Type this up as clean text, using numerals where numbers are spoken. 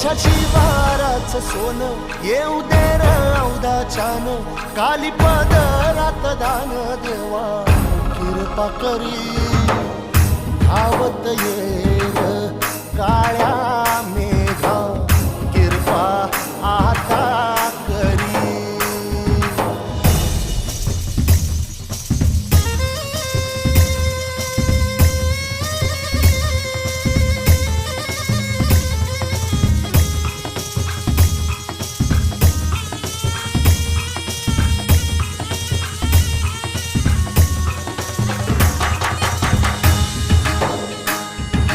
माझ्या शिवाराच सोन येऊ दे र औदाच्यान काली पदरात दान देवा कृपा करी धावत ये